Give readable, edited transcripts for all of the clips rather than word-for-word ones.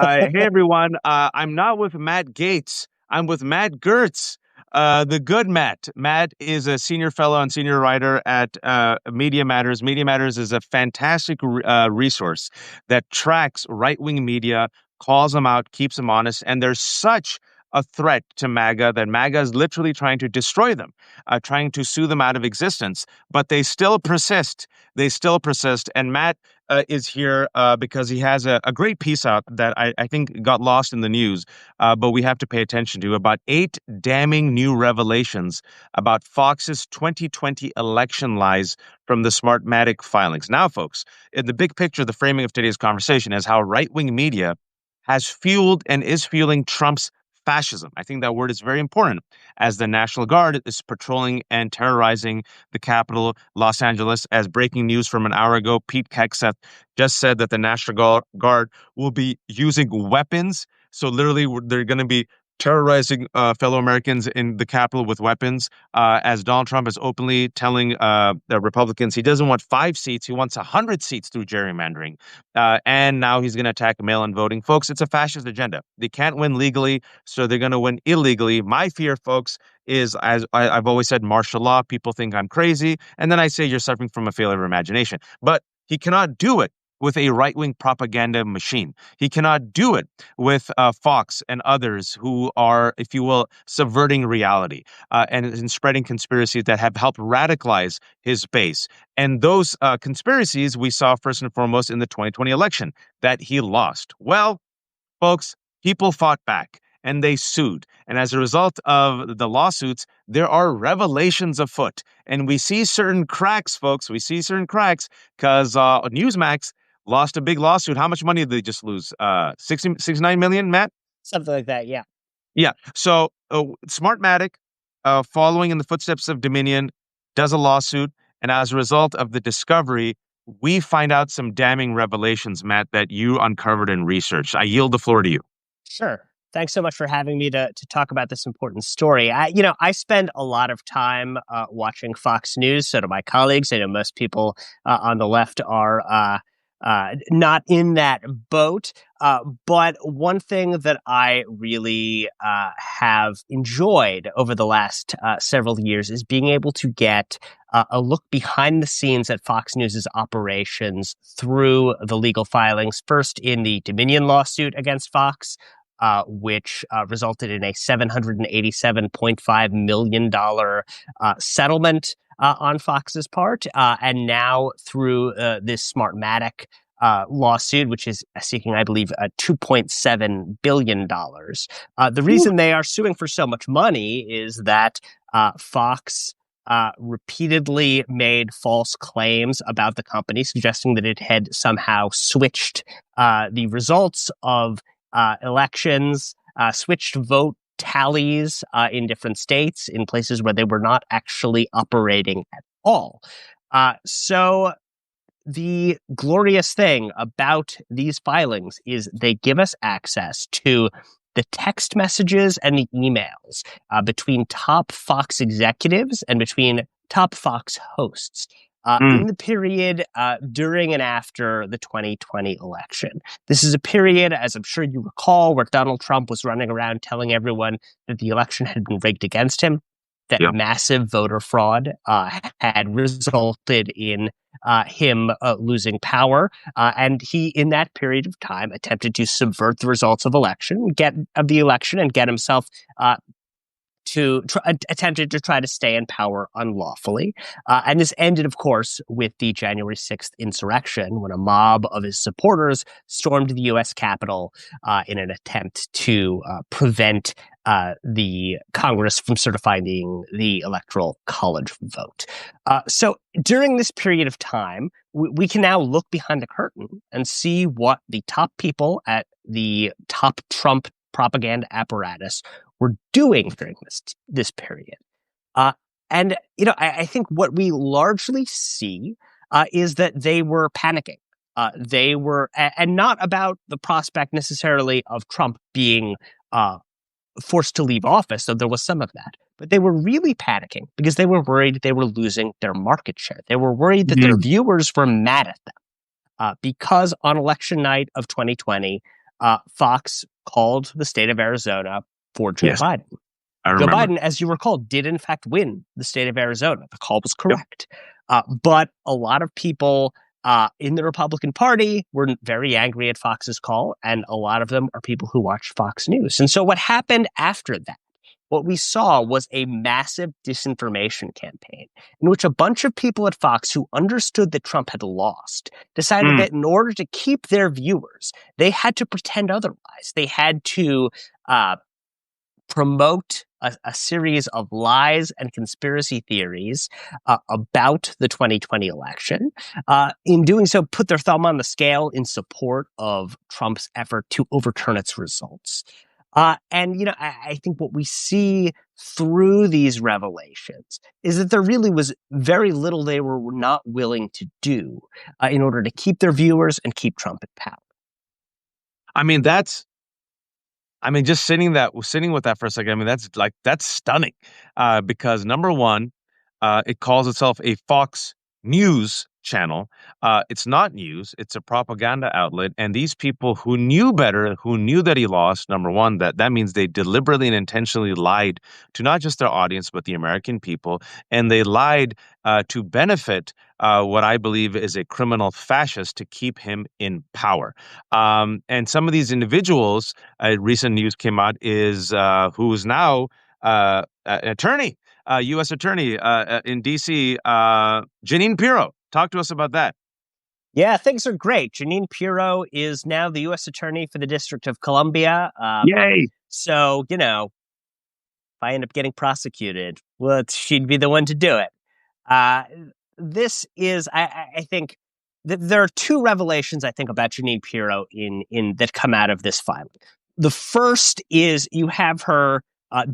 Hey everyone, I'm not with Matt Gates. I'm with Matt Gertz, the good Matt. Matt is a senior fellow and senior writer at Media Matters. Media Matters is a fantastic resource that tracks right-wing media, calls them out, keeps them honest, and there's such a threat to MAGA that MAGA is literally trying to destroy them, trying to sue them out of existence. But they still persist. They still persist. And Matt is here because he has a great piece out that I think got lost in the news, but we have to pay attention to about 8 damning new revelations about Fox's 2020 election lies from the Smartmatic filings. Now, folks, in the big picture, the framing of today's conversation is how right-wing media has fueled and is fueling Trump's fascism. I think that word is very important as the National Guard is patrolling and terrorizing the capital, Los Angeles. As breaking news from an hour ago, Pete Hegseth just said that the National Guard will be using weapons. So literally, they're going to be terrorizing fellow Americans in the Capitol with weapons. As Donald Trump is openly telling the Republicans he doesn't want 5 seats, he wants 100 seats through gerrymandering. And now he's going to attack mail-in voting. Folks, it's a fascist agenda. They can't win legally, so they're going to win illegally. My fear, folks, is, as I've always said, martial law. People think I'm crazy. And then I say you're suffering from a failure of imagination. But he cannot do it with a right-wing propaganda machine. He cannot do it with Fox and others who are, if you will, subverting reality and spreading conspiracies that have helped radicalize his base. And those conspiracies we saw first and foremost in the 2020 election that he lost. Well, folks, people fought back and they sued. And as a result of the lawsuits, there are revelations afoot. And we see certain cracks, folks. We see certain cracks because Newsmax lost a big lawsuit. How much money did they just lose? 69 million, Matt? Something like that, yeah. Yeah. So Smartmatic, following in the footsteps of Dominion, does a lawsuit. And as a result of the discovery, we find out some damning revelations, Matt, that you uncovered and researched. I yield the floor to you. Sure. Thanks so much for having me to talk about this important story. I spend a lot of time watching Fox News. So do my colleagues. I know most people on the left are not in that boat. But one thing that I really have enjoyed over the last several years is being able to get a look behind the scenes at Fox News's operations through the legal filings, first in the Dominion lawsuit against Fox, which resulted in a $787.5 million settlement on Fox's part, and now through this Smartmatic lawsuit, which is seeking, I believe, $2.7 billion. The reason they are suing for so much money is that Fox repeatedly made false claims about the company, suggesting that it had somehow switched the results of elections, switched vote tallies in different states in places where they were not actually operating at all. So the glorious thing about these filings is they give us access to the text messages and the emails between top Fox executives and between top Fox hosts in the period during and after the 2020 election. This is a period, as I'm sure you recall, where Donald Trump was running around telling everyone that the election had been rigged against him, that massive voter fraud had resulted in him losing power. And he, in that period of time, attempted to subvert the results of the election and get himself attempted to try to stay in power unlawfully. And this ended, of course, with the January 6th insurrection, when a mob of his supporters stormed the U.S. Capitol in an attempt to prevent the Congress from certifying the Electoral College vote. So during this period of time, we can now look behind the curtain and see what the top people at the top Trump propaganda apparatus were doing during this period. And I think what we largely see is that they were panicking. They were, and not about the prospect necessarily of Trump being forced to leave office, though there was some of that. But they were really panicking because they were worried they were losing their market share. They were worried that their viewers were mad at them because on election night of 2020, Fox called the state of Arizona for Joe Yes, Biden. I Joe remember. Biden, as you recall, did in fact win the state of Arizona. The call was Yep. correct. But a lot of people in the Republican Party were very angry at Fox's call, and a lot of them are people who watch Fox News. And so what happened after that, what we saw was a massive disinformation campaign in which a bunch of people at Fox who understood that Trump had lost decided that in order to keep their viewers, they had to pretend otherwise. They had to promote a series of lies and conspiracy theories about the 2020 election. In doing so, put their thumb on the scale in support of Trump's effort to overturn its results. And, you know, I think what we see through these revelations is that there really was very little they were not willing to do in order to keep their viewers and keep Trump in power. Just sitting with that for a second. I mean, that's stunning, because number one, it calls itself a Fox News channel. It's not news; it's a propaganda outlet. And these people who knew better, who knew that he lost, number one, that means they deliberately and intentionally lied to not just their audience but the American people, and they lied to benefit what I believe is a criminal fascist to keep him in power. And some of these individuals, recent news came out, is who is now an attorney, U.S. attorney in D.C., Jeanine Pirro. Talk to us about that. Yeah, things are great. Jeanine Pirro is now the U.S. attorney for the District of Columbia. Yay! So, you know, if I end up getting prosecuted, well, she'd be the one to do it. This is, I think, there are two revelations, I think, about Jeanine Pirro in that come out of this filing. The first is you have her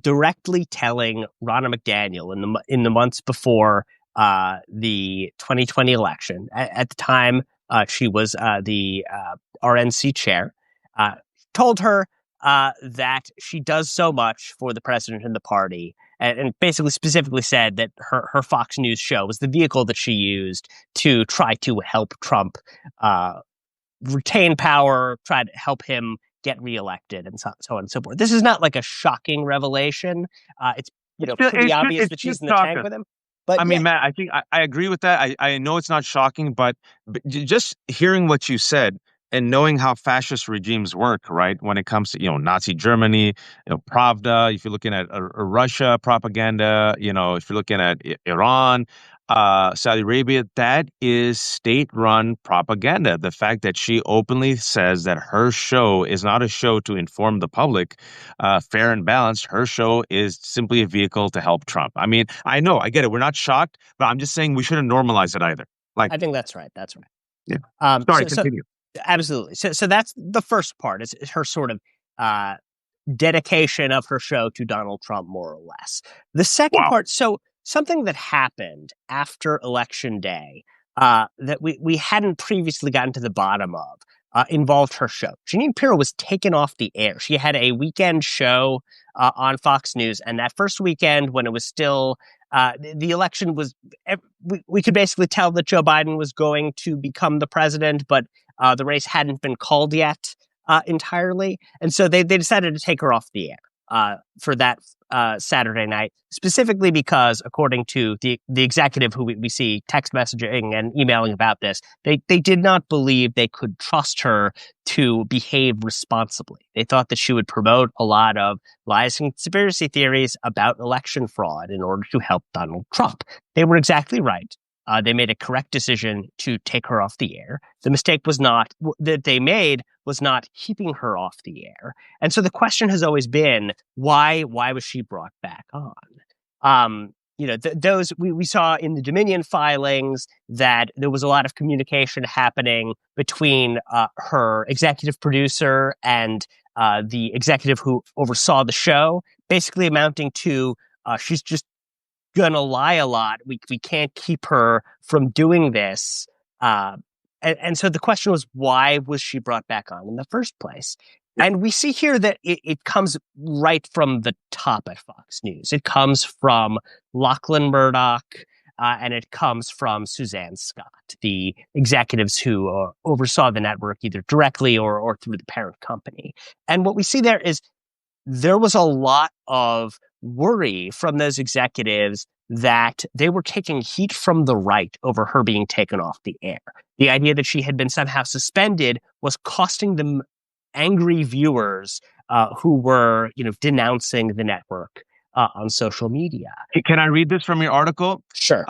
directly telling Ronna McDaniel in the months before the 2020 election. At the time, she was the RNC chair. Told her that she does so much for the president and the party, and basically specifically said that her Fox News show was the vehicle that she used to try to help Trump retain power, try to help him get reelected, and so on and so forth. This is not like a shocking revelation. It's pretty obvious that she's in the tank with him. But I mean, Matt, I think I agree with that. I know it's not shocking, but just hearing what you said and knowing how fascist regimes work, right? When it comes to, Nazi Germany, Pravda, if you're looking at Russia propaganda, if you're looking at Iran, Saudi Arabia, that is state-run propaganda. The fact that she openly says that her show is not a show to inform the public, fair and balanced. Her show is simply a vehicle to help Trump. I mean, I know, I get it. We're not shocked, but I'm just saying we shouldn't normalize it either. I think that's right. That's right. Yeah. Sorry, continue. Absolutely. So that's the first part. It's her sort of dedication of her show to Donald Trump, more or less. The second part, so something that happened after Election Day that we hadn't previously gotten to the bottom of involved her show. Jeanine Pirro was taken off the air. She had a weekend show on Fox News, and that first weekend when it was still the election was, we could basically tell that Joe Biden was going to become the president, but the race hadn't been called yet entirely. And so they decided to take her off the air for that Saturday night, specifically because, according to the executive who we see text messaging and emailing about this, they did not believe they could trust her to behave responsibly. They thought that she would promote a lot of lies and conspiracy theories about election fraud in order to help Donald Trump. They were exactly right. They made a correct decision to take her off the air. The mistake that they made was not keeping her off the air. And so the question has always been, why was she brought back on? Those we saw in the Dominion filings that there was a lot of communication happening between her executive producer and the executive who oversaw the show, basically amounting to she's just gonna lie a lot. We can't keep her from doing this. And so the question was, why was she brought back on in the first place? And we see here that it comes right from the top at Fox News. It comes from Lachlan Murdoch, and it comes from Suzanne Scott, the executives who oversaw the network either directly or through the parent company. And what we see there was a lot of worry from those executives that they were taking heat from the right over her being taken off the air. The idea that she had been somehow suspended was costing them angry viewers who were, denouncing the network on social media. Can I read this from your article? Sure.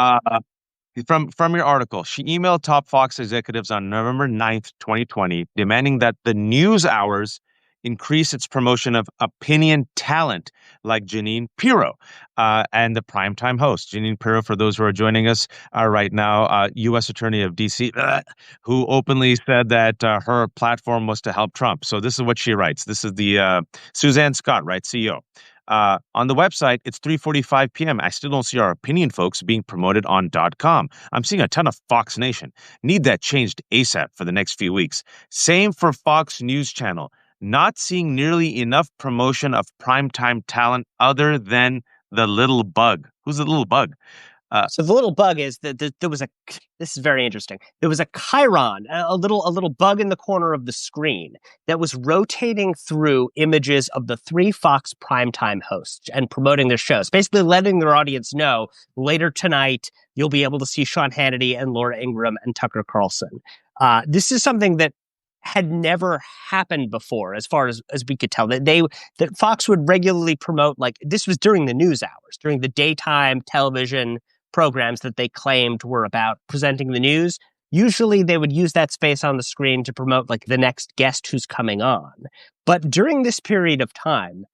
From your article, she emailed top Fox executives on November 9th, 2020, demanding that the news hours increase its promotion of opinion talent like Jeanine Pirro and the primetime host. Jeanine Pirro, for those who are joining us right now, U.S. Attorney of D.C., who openly said that her platform was to help Trump. So this is what she writes. This is the Suzanne Scott, right, CEO. On the website, it's 3:45 p.m. I still don't see our opinion folks being promoted on .com. I'm seeing a ton of Fox Nation. Need that changed ASAP for the next few weeks. Same for Fox News Channel. Not seeing nearly enough promotion of primetime talent other than the little bug. Who's the little bug? So the little bug is that there was this is very interesting. There was a chyron, a little bug in the corner of the screen that was rotating through images of the three Fox primetime hosts and promoting their shows, basically letting their audience know later tonight you'll be able to see Sean Hannity and Laura Ingraham and Tucker Carlson. This is something that had never happened before, as far as we could tell. That Fox would regularly promote, like, this was during the news hours, during the daytime television programs that they claimed were about presenting the news. Usually they would use that space on the screen to promote like the next guest who's coming on. But during this period of time,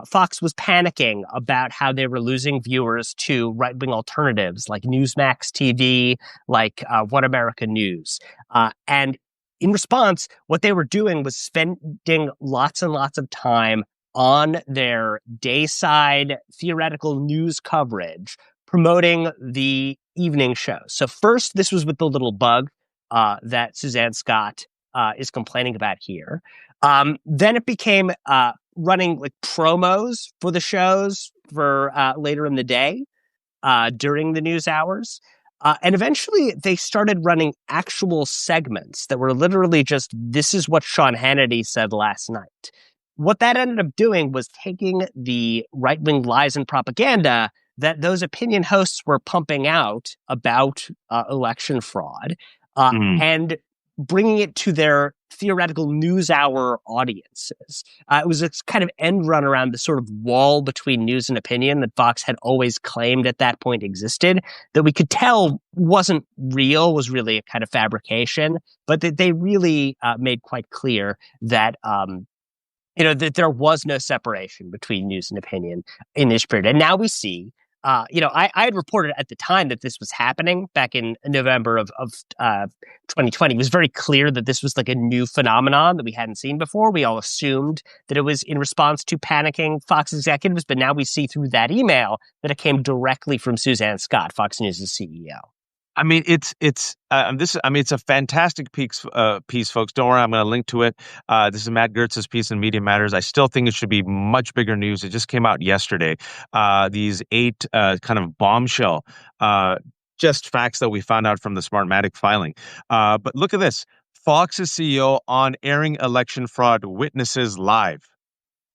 Fox was panicking about how they were losing viewers to right-wing alternatives like Newsmax TV, like One America News. And in response, what they were doing was spending lots and lots of time on their dayside theoretical news coverage, promoting the evening show. So first, this was with the little bug that Suzanne Scott is complaining about here. Then it became running like promos for the shows for later in the day during the news hours. And eventually they started running actual segments that were literally just, this is what Sean Hannity said last night. What that ended up doing was taking the right-wing lies and propaganda that those opinion hosts were pumping out about election fraud and bringing it to their theoretical news hour audiences. It was a kind of end run around the sort of wall between news and opinion that Fox had always claimed at that point existed, that we could tell wasn't real, was really a kind of fabrication, but that they really made quite clear that that there was no separation between news and opinion in this period. And now we see, I had reported at the time that this was happening back in November of 2020. It was very clear that this was like a new phenomenon that we hadn't seen before. We all assumed that it was in response to panicking Fox executives, but now we see through that email that it came directly from Suzanne Scott, Fox News' CEO. I mean, it's a fantastic piece, folks. Don't worry, I'm going to link to it. This is Matt Gertz's piece in Media Matters. I still think it should be much bigger news. It just came out yesterday. These 8 kind of bombshell, just facts that we found out from the Smartmatic filing. But look at this: Fox's CEO on airing election fraud witnesses live.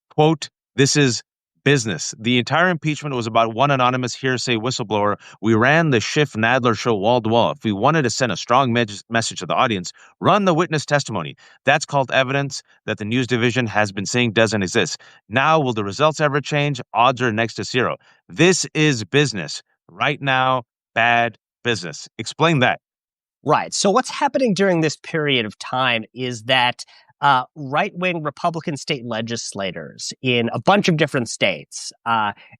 Quote, "This is business. The entire impeachment was about one anonymous hearsay whistleblower. We ran the Schiff Nadler show wall to wall. If we wanted to send a strong message to the audience, run the witness testimony. That's called evidence that the news division has been saying doesn't exist. Now, will the results ever change? Odds are next to zero. This is business. Right now, bad business." Explain that. Right. So what's happening during this period of time is that right-wing Republican state legislators in a bunch of different states,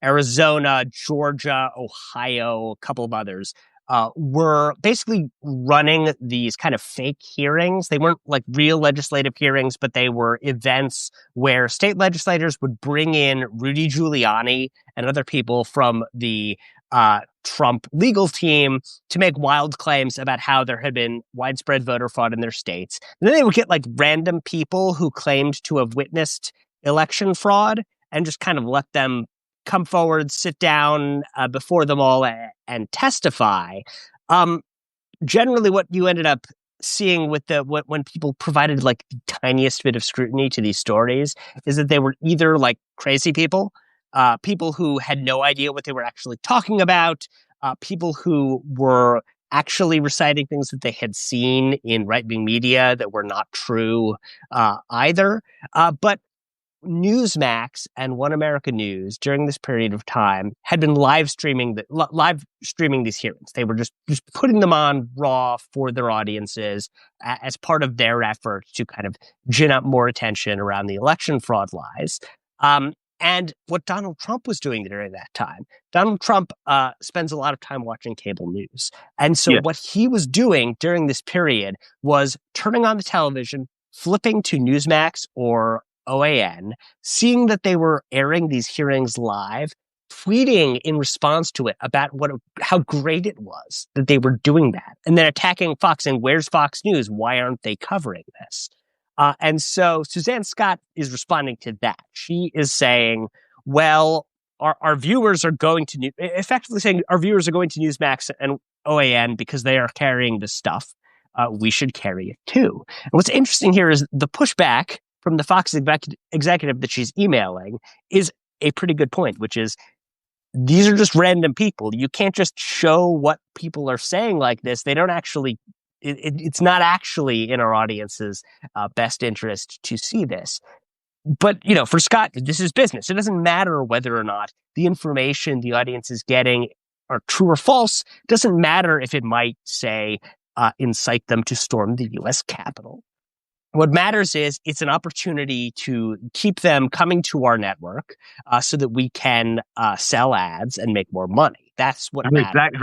Arizona, Georgia, Ohio, a couple of others, were basically running these kind of fake hearings. They weren't like real legislative hearings, but they were events where state legislators would bring in Rudy Giuliani and other people from the Trump legal team to make wild claims about how there had been widespread voter fraud in their states. And then they would get like random people who claimed to have witnessed election fraud and just kind of let them come forward, sit down before them all and testify. Generally, what you ended up seeing with when people provided like the tiniest bit of scrutiny to these stories is that they were either like crazy people, people who had no idea what they were actually talking about, people who were actually reciting things that they had seen in right-wing media that were not true either. But Newsmax and One America News during this period of time had been live streaming these hearings. They were just putting them on raw for their audiences as part of their effort to kind of gin up more attention around the election fraud lies. And what Donald Trump was doing during that time, Donald Trump spends a lot of time watching cable news. And so what he was doing during this period was turning on the television, flipping to Newsmax or OAN, seeing that they were airing these hearings live, tweeting in response to it about how great it was that they were doing that, and then attacking Fox and where's Fox News? Why aren't they covering this? And so Suzanne Scott is responding to that. She is saying, well, our viewers are going to effectively saying our viewers are going to Newsmax and OAN because they are carrying this stuff. We should carry it too. And what's interesting here is the pushback from the Fox executive that she's emailing is a pretty good point, which is these are just random people. You can't just show what people are saying like this. They don't actually, it's not actually in our audience's best interest to see this. But, for Scott, this is business. It doesn't matter whether or not the information the audience is getting are true or false. It doesn't matter if it might say, incite them to storm the U.S. Capitol. What matters is it's an opportunity to keep them coming to our network so that we can sell ads and make more money. That's what matters.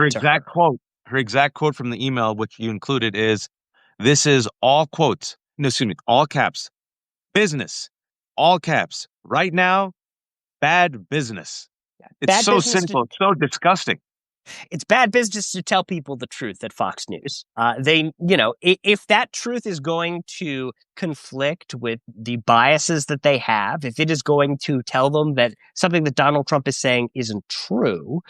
Her exact quote from the email, which you included, is, "This is all quotes. No, excuse me, all caps. Business, all caps. Right now, bad business." It's bad so cynical. It's so disgusting. It's bad business to tell people the truth at Fox News. If that truth is going to conflict with the biases that they have, if it is going to tell them that something that Donald Trump is saying isn't true,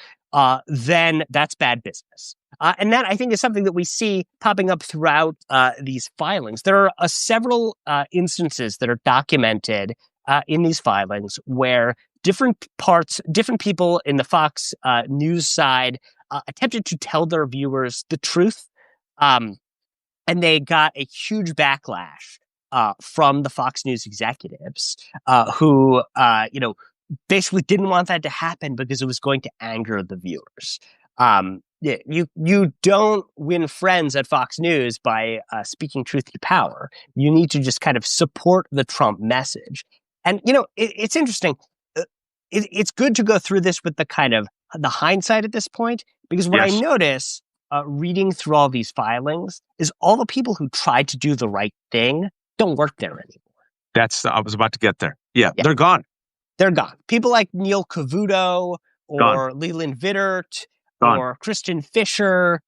then that's bad business. And that, I think, is something that we see popping up throughout these filings. There are several instances that are documented in these filings where different people in the Fox News side attempted to tell their viewers the truth, and they got a huge backlash from the Fox News executives who, basically didn't want that to happen because it was going to anger the viewers. You don't win friends at Fox News by speaking truth to power. You need to just kind of support the Trump message. And, it's interesting. It's good to go through this with the kind of the hindsight at this point, because what I notice reading through all these filings is all the people who tried to do the right thing don't work there anymore. I was about to get there. Yeah. They're gone. They're gone. People like Neil Cavuto or Leland Vittert or Kristen Fisher,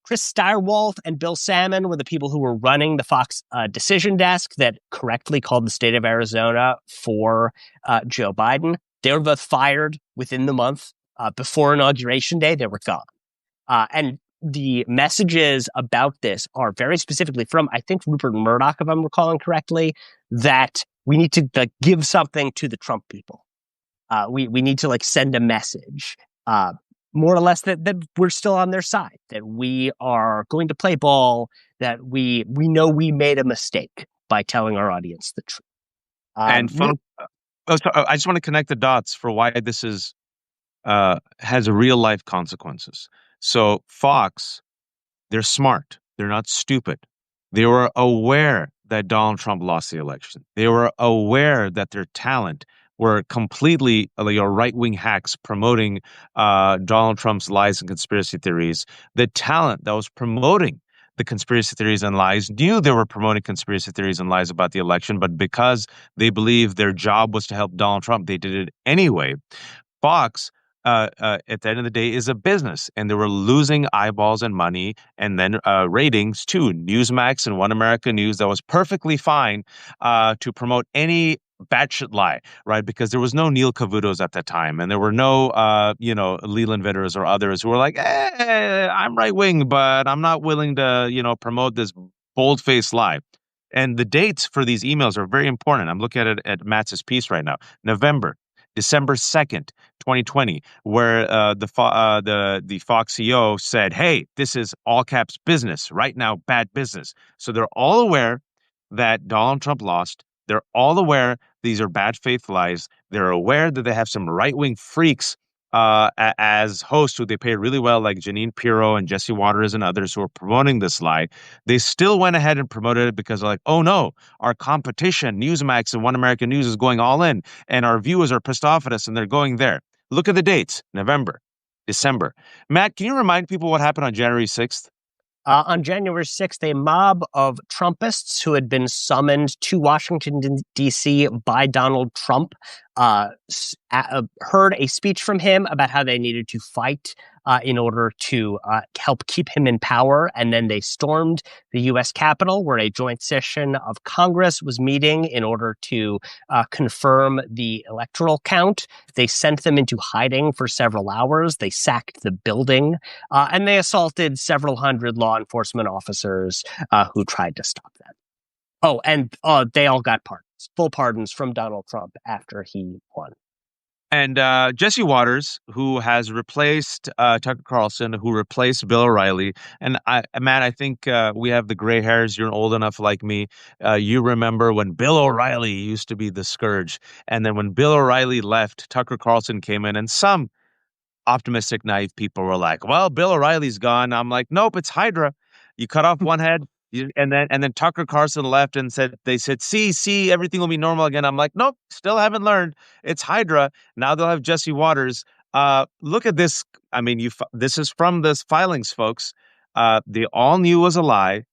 Chris Steyerwolf and Bill Salmon were the people who were running the Fox decision desk that correctly called the state of Arizona for Joe Biden. They were both fired within the month. Before Inauguration Day, they were gone. And the messages about this are very specifically from, I think, Rupert Murdoch, if I'm recalling correctly, that we need to give something to the Trump people. We need to send a message. More or less that we're still on their side, that we are going to play ball, that we know we made a mistake by telling our audience the truth. I just want to connect the dots for why this is has real life consequences. So Fox, they're smart. They're not stupid. They were aware that Donald Trump lost the election. They were aware that their talent were completely right-wing hacks promoting Donald Trump's lies and conspiracy theories. The talent that was promoting the conspiracy theories and lies knew they were promoting conspiracy theories and lies about the election, but because they believed their job was to help Donald Trump, they did it anyway. Fox, at the end of the day, is a business, and they were losing eyeballs and money, and then ratings too. Newsmax and One America News, that was perfectly fine to promote any batshit lie, right? Because there was no Neil Cavutos at that time, and there were no, Leland Vitters or others who were like, I'm right wing, but I'm not willing to, promote this bold faced lie. And the dates for these emails are very important. I'm looking at it at Matt's piece right now. December 2nd, 2020, where the Fox CEO said, "Hey, this is all caps business right now, bad business." So they're all aware that Donald Trump lost. They're all aware these are bad faith lies. They're aware that they have some right wing freaks as hosts who they pay really well, like Jeanine Pirro and Jesse Waters and others who are promoting this lie. They still went ahead and promoted it because they're like, oh no, our competition, Newsmax and One American News, is going all in, and our viewers are pissed off at us, and they're going there. Look at the dates: November, December. Matt, can you remind people what happened on January 6th? On January 6th, a mob of Trumpists who had been summoned to Washington, D.C. by Donald Trump heard a speech from him about how they needed to fight in order to help keep him in power. And then they stormed the U.S. Capitol, where a joint session of Congress was meeting in order to confirm the electoral count. They sent them into hiding for several hours. They sacked the building, and they assaulted several hundred law enforcement officers who tried to stop them. Oh, and they all got pardons, full pardons from Donald Trump after he won. And Jesse Waters, who has replaced Tucker Carlson, who replaced Bill O'Reilly. And Matt, I think we have the gray hairs. You're old enough like me. You remember when Bill O'Reilly used to be the scourge. And then when Bill O'Reilly left, Tucker Carlson came in, and some optimistic, naive people were like, well, Bill O'Reilly's gone. I'm like, nope, it's Hydra. You cut off one head. And then Tucker Carlson left and they said, see, everything will be normal again. I'm like, nope, still haven't learned. It's Hydra. Now they'll have Jesse Waters. Look at this. I mean, this is from this filings, folks. They all knew it was a lie.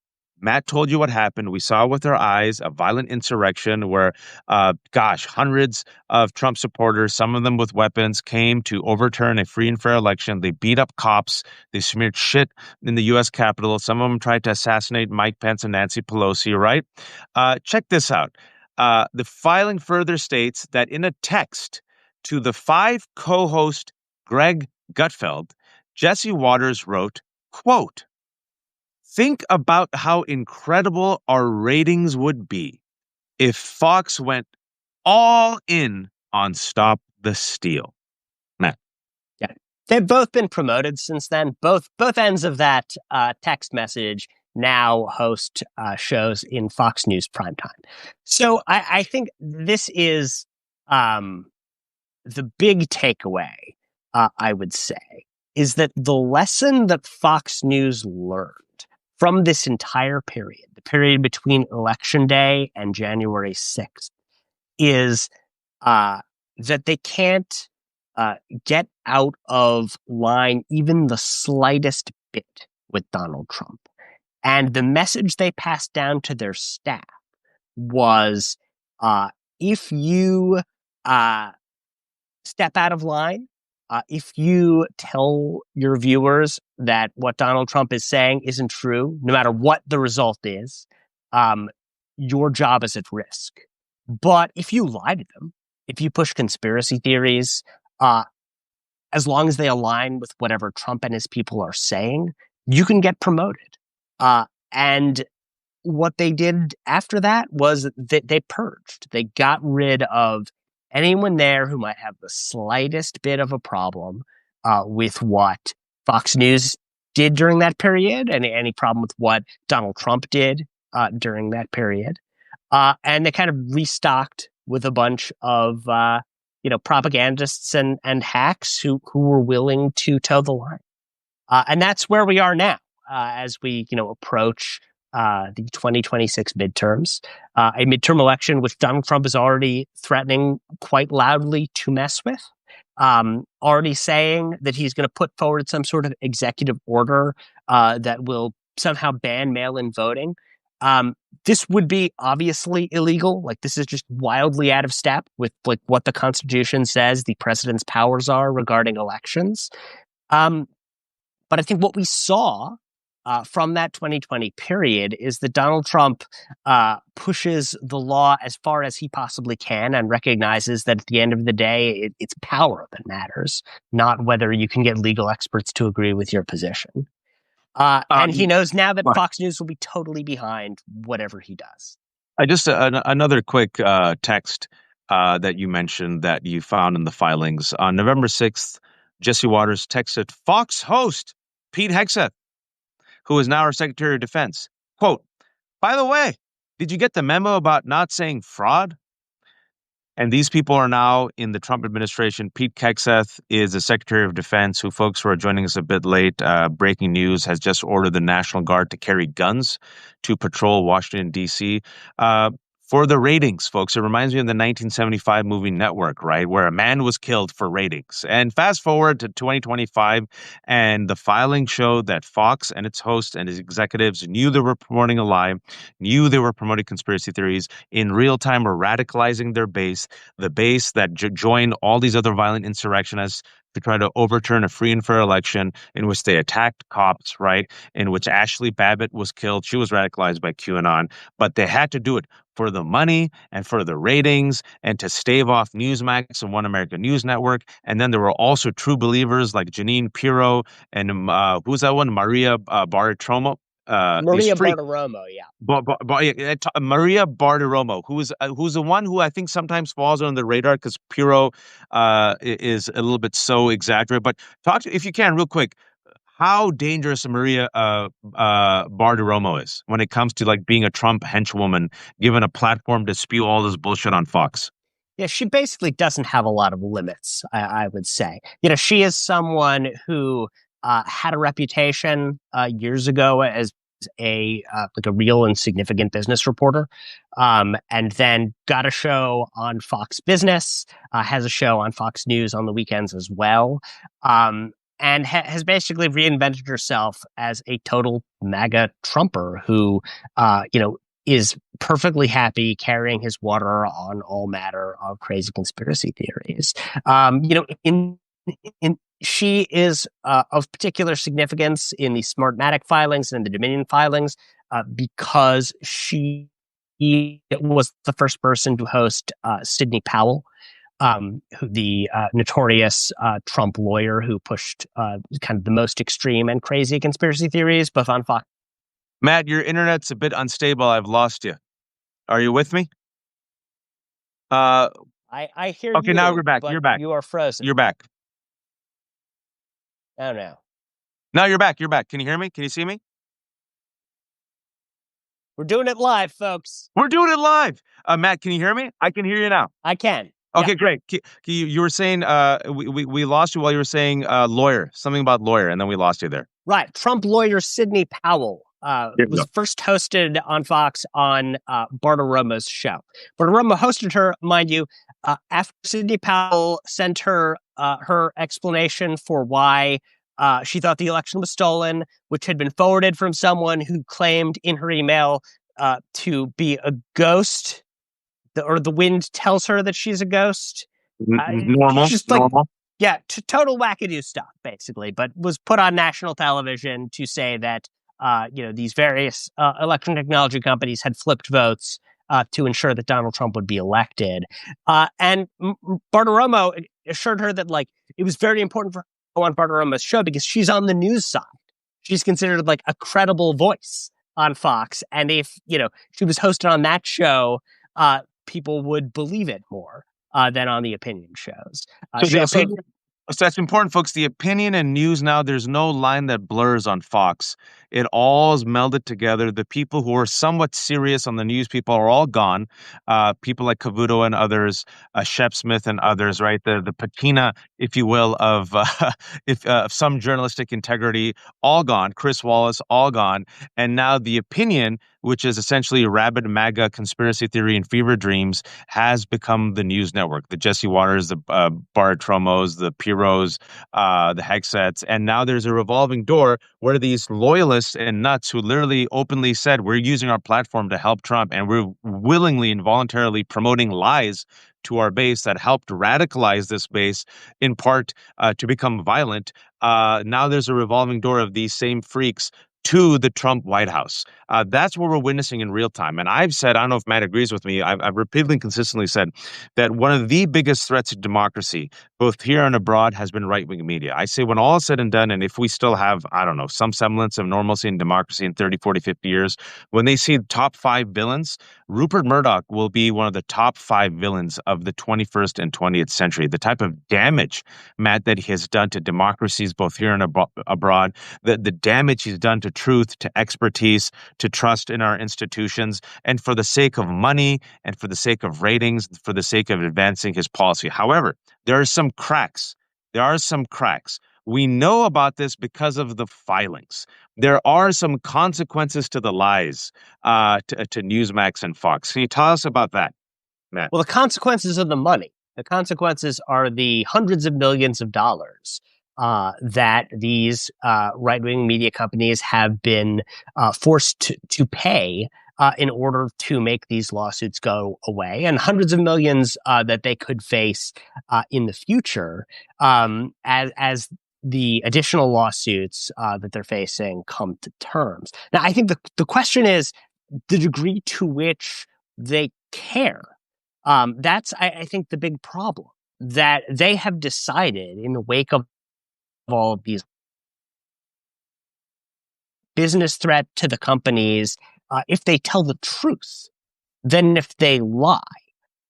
Matt told you what happened. We saw with our eyes a violent insurrection where, hundreds of Trump supporters, some of them with weapons, came to overturn a free and fair election. They beat up cops. They smeared shit in the U.S. Capitol. Some of them tried to assassinate Mike Pence and Nancy Pelosi, right? Check this out. The filing further states that in a text to the 5 co-host Greg Gutfeld, Jesse Waters wrote, quote, "Think about how incredible our ratings would be if Fox went all in on Stop the Steal." Matt. Yeah, they've both been promoted since then. Both ends of that text message now host shows in Fox News primetime. So I think this is the big takeaway, I would say, is that the lesson that Fox News learned from this entire period, the period between Election Day and January 6th, is that they can't get out of line even the slightest bit with Donald Trump. And the message they passed down to their staff was, if you step out of line, if you tell your viewers that what Donald Trump is saying isn't true, no matter what the result is, your job is at risk. But if you lie to them, if you push conspiracy theories, as long as they align with whatever Trump and his people are saying, you can get promoted. And what they did after that was that they purged. They got rid of anyone there who might have the slightest bit of a problem with what Fox News did during that period, and any problem with what Donald Trump did during that period. And they kind of restocked with a bunch of propagandists and hacks who were willing to toe the line. And that's where we are now as we approach the 2026 midterms, a midterm election which Donald Trump is already threatening quite loudly to mess with, already saying that he's going to put forward some sort of executive order that will somehow ban mail-in voting. This would be obviously illegal. Like, this is just wildly out of step with like what the Constitution says the president's powers are regarding elections. But I think what we saw from that 2020 period is that Donald Trump pushes the law as far as he possibly can and recognizes that at the end of the day, it's power that matters, not whether you can get legal experts to agree with your position. And he knows now that Fox News will be totally behind whatever he does. Another quick text that you mentioned that you found in the filings. On November 6th, Jesse Waters texted Fox host Pete Hegseth, who is now our Secretary of Defense. Quote, by the way, did you get the memo about not saying fraud? And these people are now in the Trump administration. Pete Hegseth is the Secretary of Defense, who, folks who are joining us a bit late, breaking news, has just ordered the National Guard to carry guns to patrol Washington, D.C. For the ratings, folks. It reminds me of the 1975 movie Network, right, where a man was killed for ratings. And fast forward to 2025, and the filing showed that Fox and its hosts and its executives knew they were promoting a lie, knew they were promoting conspiracy theories, in real time were radicalizing their base, the base that joined all these other violent insurrectionists to try to overturn a free and fair election in which they attacked cops, right, in which Ashley Babbitt was killed. She was radicalized by QAnon, but they had to do it for the money and for the ratings and to stave off Newsmax and One American News Network. And then there were also true believers like Jeanine Pirro and who's that one? Maria Bartiromo. Maria Bartiromo, yeah. Maria Bartiromo, who's the one who I think sometimes falls on the radar because Pirro is a little bit so exaggerated. But talk to, if you can, real quick, how dangerous Maria Bartiromo is when it comes to like being a Trump henchwoman, given a platform to spew all this bullshit on Fox. Yeah, she basically doesn't have a lot of limits, I would say. She is someone who had a reputation years ago as a real and significant business reporter, and then got a show on Fox Business, has a show on Fox News on the weekends as well, and has basically reinvented herself as a total MAGA Trumper who, is perfectly happy carrying his water on all matter of crazy conspiracy theories. She is of particular significance in the Smartmatic filings and the Dominion filings because she was the first person to host Sidney Powell, the notorious Trump lawyer who pushed kind of the most extreme and crazy conspiracy theories, both on Fox. Matt, your internet's a bit unstable. I've lost you. Are you with me? I hear you. Okay, now you're back. You're back. You are frozen. You're back. Oh, no. No, you're back. You're back. Can you hear me? Can you see me? We're doing it live, folks. We're doing it live. Matt, can you hear me? I can hear you now. I can. Okay, great. You were saying we lost you while you were saying lawyer, something about lawyer, and then we lost you there. Right. Trump lawyer Sidney Powell was first hosted on Fox on Bartiromo's show. Bartiromo hosted her, mind you, after Sidney Powell sent her her explanation for why she thought the election was stolen, which had been forwarded from someone who claimed in her email to be a ghost, or the wind tells her that she's a ghost. Normal. Just like, normal. Yeah, total wackadoo stuff, basically, but was put on national television to say that these various election technology companies had flipped votes to ensure that Donald Trump would be elected. And Bartiromo assured her that it was very important for her to go on Bartiromo's show because she's on the news side. She's considered like a credible voice on Fox. And if, she was hosted on that show, people would believe it more than on the opinion shows. So that's important, folks. The opinion and news now, there's no line that blurs on Fox. It all is melded together. The people who are somewhat serious on the news people are all gone. People like Cavuto and others, Shep Smith and others, right? The patina, if you will, of some journalistic integrity, all gone. Chris Wallace, all gone. And now the opinion, which is essentially rabid MAGA conspiracy theory and fever dreams, has become the news network. The Jesse Waters, the Bartiromos, the Pirros, the Hegseths. And now there's a revolving door where these loyalists and nuts who literally openly said, we're using our platform to help Trump, and we're willingly and voluntarily promoting lies to our base that helped radicalize this base in part to become violent. Now there's a revolving door of these same freaks to the Trump White House. That's what we're witnessing in real time. And I've said, I don't know if Matt agrees with me, I've repeatedly consistently said that one of the biggest threats to democracy, both here and abroad, has been right-wing media. I say when all is said and done, and if we still have, I don't know, some semblance of normalcy and democracy in 30, 40, 50 years, when they see top five villains, Rupert Murdoch will be one of the top five villains of the 21st and 20th century. The type of damage, Matt, that he has done to democracies both here and abroad, the damage he's done to truth, to expertise, to trust in our institutions, and for the sake of money and for the sake of ratings, for the sake of advancing his policy. However, there are some cracks. There are some cracks. We know about this because of the filings. There are some consequences to the lies to Newsmax and Fox. Can you tell us about that, Matt? Well, the consequences of the money. The consequences are the hundreds of millions of dollars that these right-wing media companies have been forced to pay in order to make these lawsuits go away, and hundreds of millions that they could face in the future as the additional lawsuits that they're facing come to terms. Now, I think the question is the degree to which they care. That's, I think, the big problem, that they have decided in the wake of all of these business threat to the companies, if they tell the truth, then if they lie,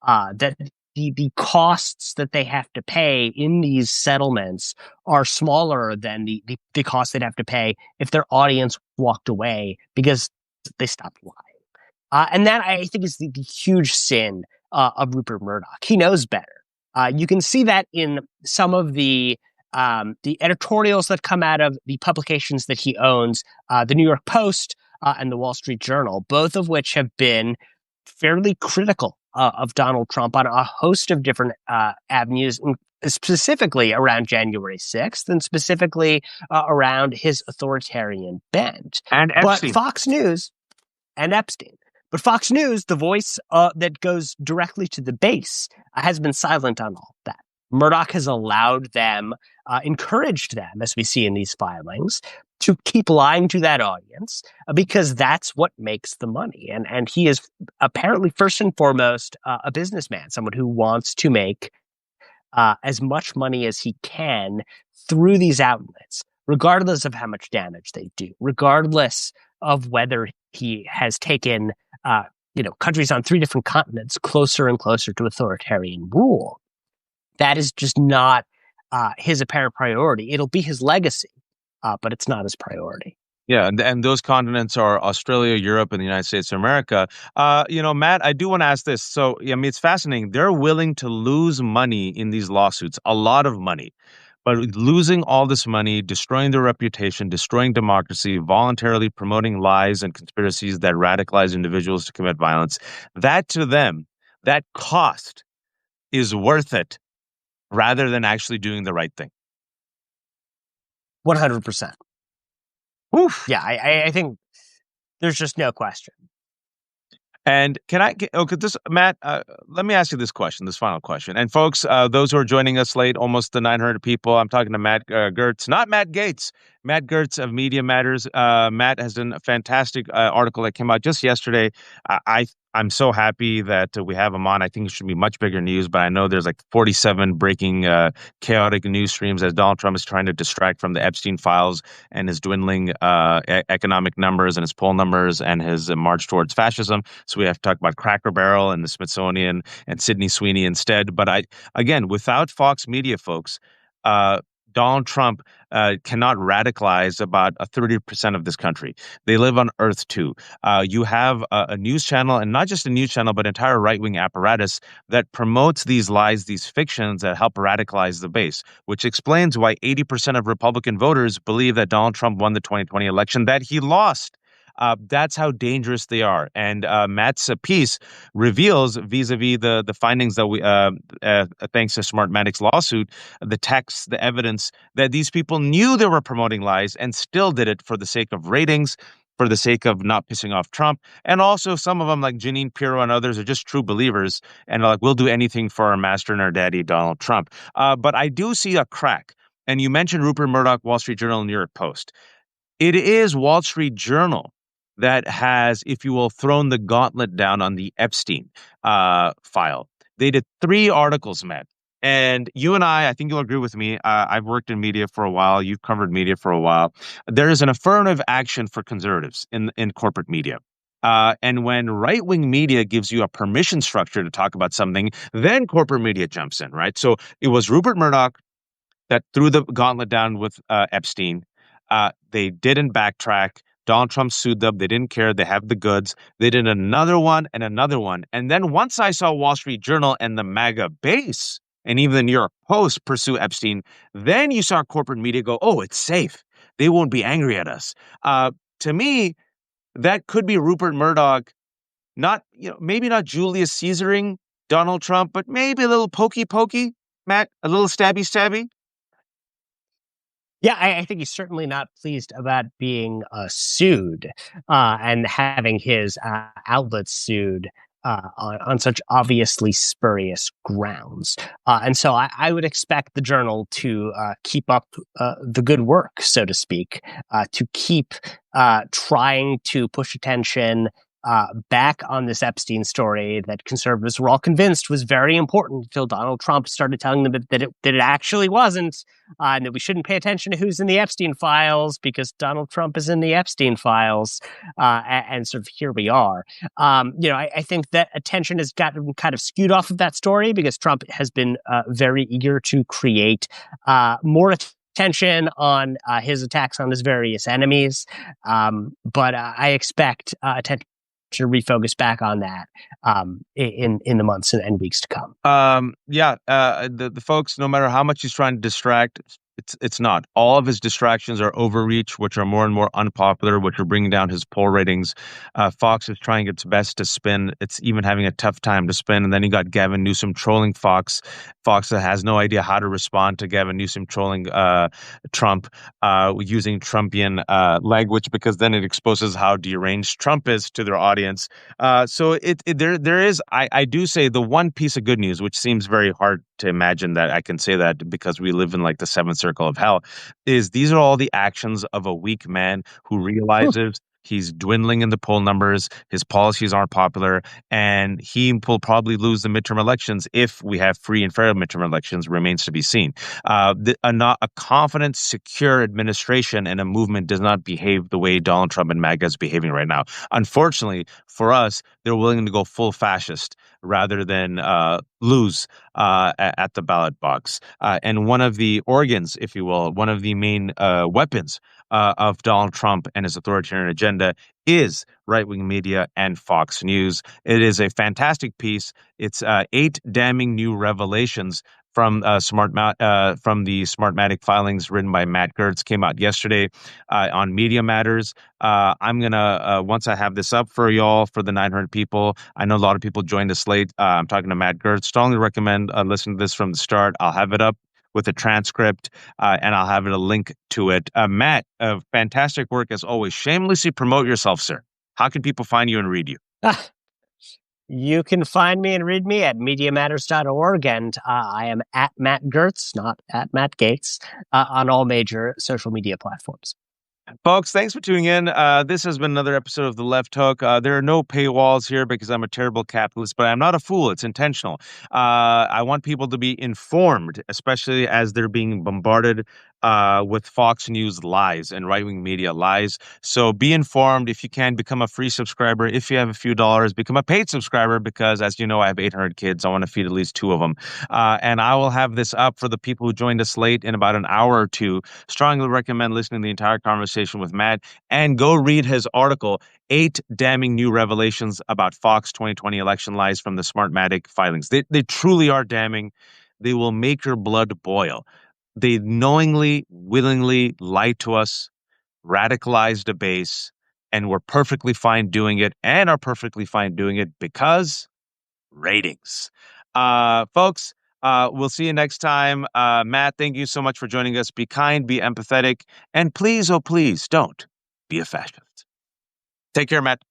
that the costs that they have to pay in these settlements are smaller than the costs they'd have to pay if their audience walked away because they stopped lying. And that, I think, is the huge sin of Rupert Murdoch. He knows better. You can see that in some of the editorials that come out of the publications that he owns, the New York Post and the Wall Street Journal, both of which have been fairly critical of Donald Trump on a host of different avenues, specifically around January 6th and specifically around his authoritarian bent. And Epstein. But Fox News and Epstein. But Fox News, the voice that goes directly to the base, has been silent on all of that. Murdoch has allowed them, encouraged them, as we see in these filings, to keep lying to that audience because that's what makes the money. And he is apparently first and foremost a businessman, someone who wants to make as much money as he can through these outlets, regardless of how much damage they do, regardless of whether he has taken countries on 3 different continents closer and closer to authoritarian rule. That is just not his apparent priority. It'll be his legacy, but it's not his priority. Yeah, and those continents are Australia, Europe, and the United States of America. Matt, I do want to ask this. So, I mean, it's fascinating. They're willing to lose money in these lawsuits, a lot of money. But losing all this money, destroying their reputation, destroying democracy, voluntarily promoting lies and conspiracies that radicalize individuals to commit violence, that to them, that cost is worth it rather than actually doing the right thing. 100%. Oof. Yeah, I think there's just no question. And can I get, Matt, let me ask you this final question. And folks, those who are joining us late, almost the 900 people, I'm talking to Matt Gertz, not Matt Gaetz, Matt Gertz of Media Matters. Matt has done a fantastic article that came out just yesterday. I'm so happy that we have him on. I think it should be much bigger news, but I know there's like 47 breaking chaotic news streams as Donald Trump is trying to distract from the Epstein files and his dwindling economic numbers and his poll numbers and his march towards fascism. So we have to talk about Cracker Barrel and the Smithsonian and Sydney Sweeney instead. But again, without Fox Media, folks, Donald Trump cannot radicalize about 30% of this country. They live on Earth too. You have a news channel, and not just a news channel, but entire right-wing apparatus that promotes these lies, these fictions that help radicalize the base, which explains why 80% of Republican voters believe that Donald Trump won the 2020 election, that he lost. That's how dangerous they are. And Matt's piece reveals, vis-a-vis the findings that we, thanks to Smartmatic's lawsuit, the text, the evidence that these people knew they were promoting lies and still did it for the sake of ratings, for the sake of not pissing off Trump. And also some of them, like Jeanine Pirro and others, are just true believers and are like, we'll do anything for our master and our daddy, Donald Trump. But I do see a crack. And you mentioned Rupert Murdoch, Wall Street Journal, and New York Post. It is Wall Street Journal that has, if you will, thrown the gauntlet down on the Epstein file. They did 3 articles, Matt. And you and I think you'll agree with me. I've worked in media for a while. You've covered media for a while. There is an affirmative action for conservatives in corporate media. And when right-wing media gives you a permission structure to talk about something, then corporate media jumps in, right? So it was Rupert Murdoch that threw the gauntlet down with Epstein. They didn't backtrack. Donald Trump sued them. They didn't care. They have the goods. They did another one and another one. And then once I saw Wall Street Journal and the MAGA base and even the New York Post pursue Epstein, then you saw corporate media go, oh, it's safe. They won't be angry at us. To me, that could be Rupert Murdoch, not, maybe not Julius Caesaring Donald Trump, but maybe a little pokey, Matt, a little stabby. Yeah, I think he's certainly not pleased about being sued and having his outlets sued on such obviously spurious grounds. And so I would expect the Journal to keep up the good work, so to speak, to keep trying to push attention back on this Epstein story that conservatives were all convinced was very important until Donald Trump started telling them that it actually wasn't, and that we shouldn't pay attention to who's in the Epstein files because Donald Trump is in the Epstein files, and sort of here we are. I think that attention has gotten kind of skewed off of that story because Trump has been very eager to create more attention on his attacks on his various enemies, but I expect attention to refocus back on that in the months and weeks to come. The folks, no matter how much he's trying to distract, it's not. All of his distractions are overreach, which are more and more unpopular, which are bringing down his poll ratings. Fox is trying its best to spin. It's even having a tough time to spin. And then you got Gavin Newsom trolling Fox. Fox has no idea how to respond to Gavin Newsom trolling Trump using Trumpian language, because then it exposes how deranged Trump is to their audience. So there is, I do say, the one piece of good news, which seems very hard to imagine that I can say that because we live in like the seventh circle of hell, is these are all the actions of a weak man who realizes he's dwindling in the poll numbers, his policies aren't popular, and he will probably lose the midterm elections if we have free and fair midterm elections, remains to be seen. A confident, secure administration and a movement does not behave the way Donald Trump and MAGA is behaving right now. Unfortunately for us, they're willing to go full fascist rather than lose at the ballot box. And one of the organs, if you will, one of the main weapons of Donald Trump and his authoritarian agenda is right-wing media and Fox News. It is a fantastic piece. It's 8 damning new revelations from the Smartmatic filings written by Matt Gertz, came out yesterday on Media Matters. I'm gonna once I have this up for y'all, for the 900 people. I know a lot of people joined us late. I'm talking to Matt Gertz. Strongly recommend listening to this from the start. I'll have it up with a transcript, and I'll have a link to it. Matt, fantastic work as always. Shamelessly promote yourself, sir. How can people find you and read you? You can find me and read me at MediaMatters.org, and I am at Matt Gertz, not at Matt Gaetz, on all major social media platforms. Folks, thanks for tuning in. This has been another episode of The Left Hook. There are no paywalls here because I'm a terrible capitalist, but I'm not a fool. It's intentional. I want people to be informed, especially as they're being bombarded with Fox News lies and right-wing media lies. So be informed. If you can, become a free subscriber. If you have a few dollars, become a paid subscriber, because as you know, I have 800 kids. I want to feed at least 2 of them. And I will have this up for the people who joined us late in about an hour or two. Strongly recommend listening to the entire conversation with Matt, and go read his article, 8 damning new revelations about Fox 2020 election lies from the Smartmatic filings. They truly are damning. They will make your blood boil. They knowingly, willingly lied to us, radicalized a base, and were perfectly fine doing it, and are perfectly fine doing it because ratings. Folks, we'll see you next time. Matt, thank you so much for joining us. Be kind, be empathetic, and please, oh please, don't be a fascist. Take care, Matt.